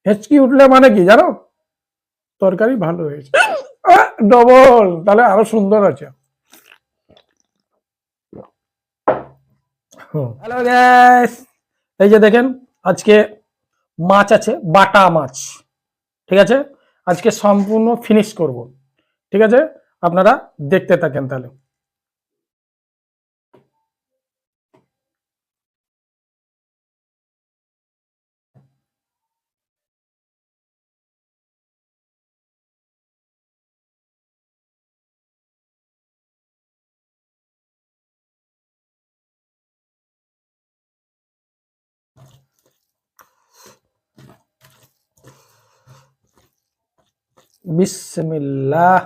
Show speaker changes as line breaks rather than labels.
হেঁচকি উঠলে মানে কি জানো, তরকারি ভালো হয়েছে। ডবল, তাহলে আরো সুন্দর আছে। হ্যালো গ্যাস, এই যে দেখেন আজকে মাছ আছে, বাটা মাছ। ঠিক আছে, আজকে সম্পূর্ণ ফিনিশ করব। ঠিক আছে, আপনারা দেখতে থাকেন তাহলে। বিসমিল্লাহ।